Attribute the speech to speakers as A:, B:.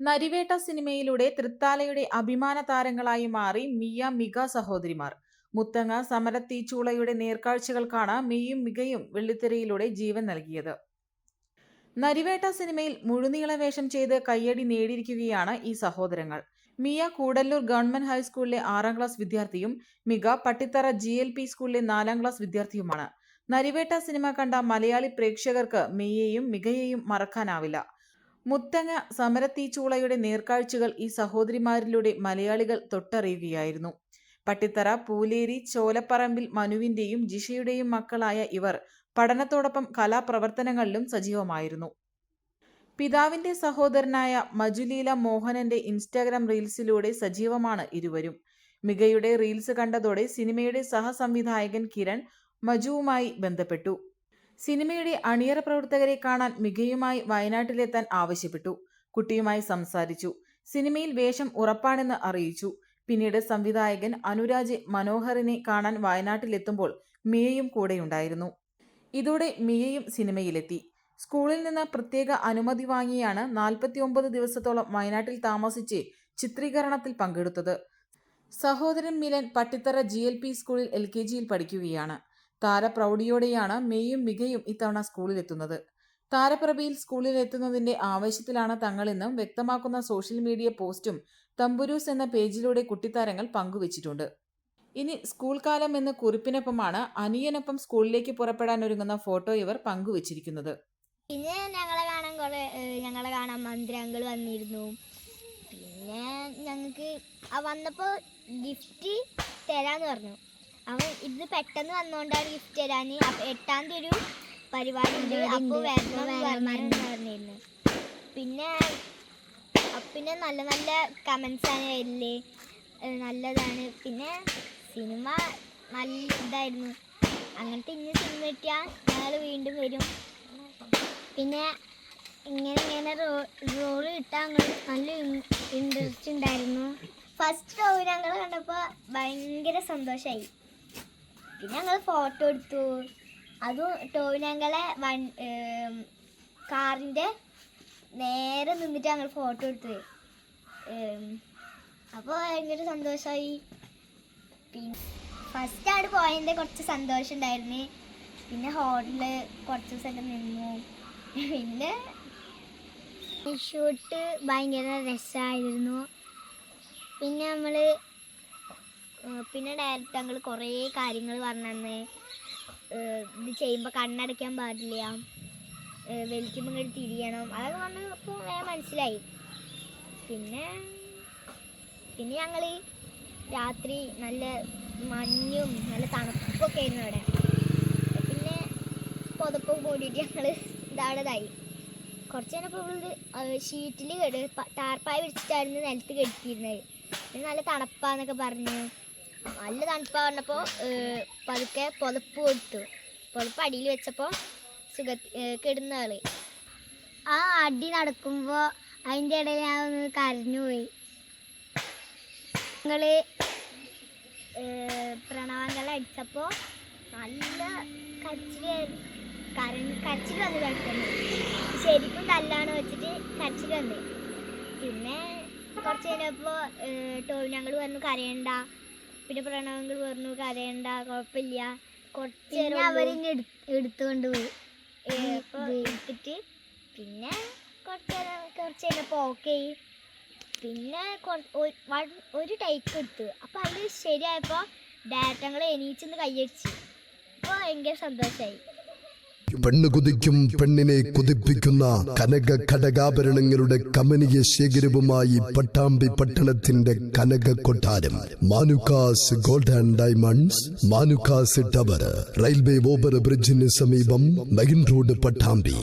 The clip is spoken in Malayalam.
A: നരിവേട്ട സിനിമയിലൂടെ തൃത്താലയുടെ അഭിമാന താരങ്ങളായി മാറി മിയ, മിക സഹോദരിമാർ. മുത്തങ്ങ സമരത്തീച്ചൂളയുടെ നേർക്കാഴ്ചകൾക്കാണ് മിയയും മികയും വെള്ളിത്തിരയിലൂടെ ജീവൻ നൽകിയത്. നരിവേട്ട സിനിമയിൽ മുഴുനീള വേഷം ചെയ്ത് കയ്യടി നേടിയിരിക്കുകയാണ് ഈ സഹോദരങ്ങൾ. മിയ കൂടല്ലൂർ ഗവൺമെന്റ് ഹൈസ്കൂളിലെ 6ാം ക്ലാസ് വിദ്യാർത്ഥിയും മിക പട്ടിത്തറ GLP സ്കൂളിലെ 4ാം ക്ലാസ് വിദ്യാർത്ഥിയുമാണ്. നരിവേട്ട സിനിമ കണ്ട മലയാളി പ്രേക്ഷകർക്ക് മിയയെയും മികയെയും മറക്കാനാവില്ല. മുത്തങ്ങ സമരത്തീച്ചൂളയുടെ നേർക്കാഴ്ചകൾ ഈ സഹോദരിമാരിലൂടെ മലയാളികൾ തൊട്ടറിയുകയായിരുന്നു. പട്ടിത്തറ പൂലേരി ചോലപ്പറമ്പിൽ മനുവിന്റെയും ജിഷയുടെയും മക്കളായ ഇവർ പഠനത്തോടൊപ്പം കലാപ്രവർത്തനങ്ങളിലും സജീവമായിരുന്നു. പിതാവിന്റെ സഹോദരനായ മജുലീല മോഹനന്റെ ഇൻസ്റ്റാഗ്രാം റീൽസിലൂടെ സജീവമാണ് ഇരുവരും. മികയുടെ റീൽസ് കണ്ടതോടെ സിനിമയുടെ സഹസംവിധായകൻ കിരൺ മജുവുമായി ബന്ധപ്പെട്ടു. സിനിമയുടെ അണിയറ പ്രവർത്തകരെ കാണാൻ മികയുമായി വയനാട്ടിലെത്താൻ ആവശ്യപ്പെട്ടു. കുട്ടിയുമായി സംസാരിച്ചു. സിനിമയിൽ വേഷം ഉറപ്പാണെന്ന് അറിയിച്ചു. പിന്നീട് സംവിധായകൻ അനുരാജ് മനോഹറിനെ കാണാൻ വയനാട്ടിലെത്തുമ്പോൾ മിയയും കൂടെയുണ്ടായിരുന്നു. ഇതോടെ മിയയും സിനിമയിലെത്തി. സ്കൂളിൽ നിന്ന് പ്രത്യേക അനുമതി വാങ്ങിയാണ് 49 ദിവസത്തോളം വയനാട്ടിൽ താമസിച്ച് ചിത്രീകരണത്തിൽ പങ്കെടുത്തത്. സഹോദരൻ മിലൻ പട്ടിത്തറ GLP സ്കൂളിൽ LKGയിൽ പഠിക്കുകയാണ്. താരപ്രൗഢിയോടെയാണ് മിയയും മികയും ഇത്തവണ സ്കൂളിലെത്തുന്നത്. താരപ്രഭയിൽ സ്കൂളിലെത്തുന്നതിന്റെ ആവേശത്തിലാണ് തങ്ങളെന്നും വ്യക്തമാക്കുന്ന സോഷ്യൽ മീഡിയ പോസ്റ്റും തമ്പുരൂസ് എന്ന പേജിലൂടെ കുട്ടിത്താരങ്ങൾ പങ്കുവച്ചിട്ടുണ്ട്. ഇനി സ്കൂൾ കാലം എന്ന കുറിപ്പിനൊപ്പമാണ് അനിയനൊപ്പം സ്കൂളിലേക്ക് പുറപ്പെടാൻ ഒരുങ്ങുന്ന ഫോട്ടോ ഇവർ പങ്കുവച്ചിരിക്കുന്നത്.
B: പിന്നെ ഞങ്ങളെ കാണാൻ മന്ത്രി അങ്കിൾ വന്നിരുന്നു. പിന്നെ ഞങ്ങൾക്ക് വന്നപ്പോൾ ഗിഫ്റ്റ് തരാന്ന് പറഞ്ഞു. അവൻ ഇത് പെട്ടെന്ന് വന്നുകൊണ്ടാണ് ഗിഫ്റ്റ് തരാൻ. 8ാം തീയതി ഒരു പരിപാടി ഉണ്ട്, അപ്പോൾ പറഞ്ഞിരുന്നു. പിന്നെ നല്ല നല്ല കമൻസ് ആണ് വരില്ലേ, നല്ലതാണ്. പിന്നെ സിനിമ നല്ല ഇതായിരുന്നു. അങ്ങനത്തെ ഇനി സിനിമ കിട്ടിയാൽ ഞങ്ങൾ വീണ്ടും വരും. പിന്നെ ഇങ്ങനെ റോള് കിട്ടാൻ നല്ല ഇൻട്രസ്റ്റ് ഉണ്ടായിരുന്നു. ഫസ്റ്റ് ഷോ ഞങ്ങൾ കണ്ടപ്പോൾ ഭയങ്കര സന്തോഷമായി. പിന്നെ ഞങ്ങൾ ഫോട്ടോ എടുത്തു. അതും ടോവിനങ്ങളെ കാറിൻ്റെ നേരെ നിന്നിട്ട് ഞങ്ങൾ ഫോട്ടോ എടുത്തു. അപ്പോൾ ഭയങ്കര സന്തോഷമായി. പിന്നെ ഫസ്റ്റ് അവിടെ പോയതിൻ്റെ കുറച്ച് സന്തോഷം ഉണ്ടായിരുന്നു. പിന്നെ ഹോട്ടലിൽ കുറച്ച് ദിവസമൊക്കെ നിന്നു. പിന്നെ ഷൂട്ട് ഭയങ്കര രസമായിരുന്നു. പിന്നെ ഡയറക്റ്റ് ഞങ്ങൾ കുറേ കാര്യങ്ങൾ പറഞ്ഞു. ഇത് ചെയ്യുമ്പോൾ കണ്ണടയ്ക്കാൻ പാടില്ല, വലിക്കുമ്പോൾ ഇങ്ങോട്ട് തിരിയണം, അതൊക്കെ പറഞ്ഞപ്പോൾ വേഗം മനസ്സിലായി. പിന്നെ ഞങ്ങൾ രാത്രി നല്ല മഞ്ഞും നല്ല തണുപ്പൊക്കെ ആയിരുന്നു അവിടെ. പിന്നെ പുതപ്പൊക്കെ കൂടിയിട്ട് ഞങ്ങൾ ഇതായി. കുറച്ച് കഴിഞ്ഞപ്പോൾ ഷീറ്റിൽ ടാർപ്പായ വിരിച്ചിട്ടായിരുന്നു നിലത്ത് കെട്ടിയിരുന്നത്. പിന്നെ നല്ല തണുപ്പാന്നൊക്കെ പറഞ്ഞു. നല്ല തണുപ്പാ പറഞ്ഞപ്പോൾ പതുക്കെ പുതപ്പ് കൊടുത്തു. പുതപ്പ് അടിയിൽ വെച്ചപ്പോൾ കിടന്ന ആള് ആ അടി നടക്കുമ്പോൾ അതിൻ്റെ ഇടയിൽ ഞാൻ ഒന്ന് കരഞ്ഞുപോയി. ഞങ്ങൾ പ്രണവങ്ങൾ അടിച്ചപ്പോൾ നല്ല കരച്ചിൽ വന്ന് കിടക്കുന്നു. ശരിക്കും തല്ലാണ് വെച്ചിട്ട് കരച്ചിൽ വന്ന്. പിന്നെ കുറച്ച് കഴിഞ്ഞപ്പോൾ ഞങ്ങൾ പറഞ്ഞു കരയണ്ട. പിന്നെ പ്രണവങ്ങൾ പറഞ്ഞു കരയണ്ട, കുഴപ്പമില്ല. കുറച്ച് നേരം അവരിങ്ങനെ എടുത്തുകൊണ്ട് പോയി. അപ്പോൾ എടുത്തിട്ട് പിന്നെ കുറച്ച് കഴിഞ്ഞപ്പോൾ ഓക്കെ. പിന്നെ ഒരു ടേക്ക് എടുത്തു. അപ്പോൾ അതിൽ ശരിയായപ്പോൾ ഡയറക്റ്റ് ഞങ്ങൾ എണീച്ചൊന്ന് കൈയടിച്ച്. അപ്പോൾ ഭയങ്കര സന്തോഷമായി.
C: പെണ്ണ് കുതിക്കും പെണ്ണിനെ കുതിപ്പിക്കുന്ന കനക ഘടകാഭരണങ്ങളുടെ കമനീയ ശേഖരവുമായി പട്ടാമ്പി പട്ടണത്തിന്റെ കനക കൊട്ടാരം Manukkas gold and diamonds, Manukkas tower, railway over ബ്രിഡ്ജിന് സമീപം മെയിൻ റോഡ്, പട്ടാമ്പി.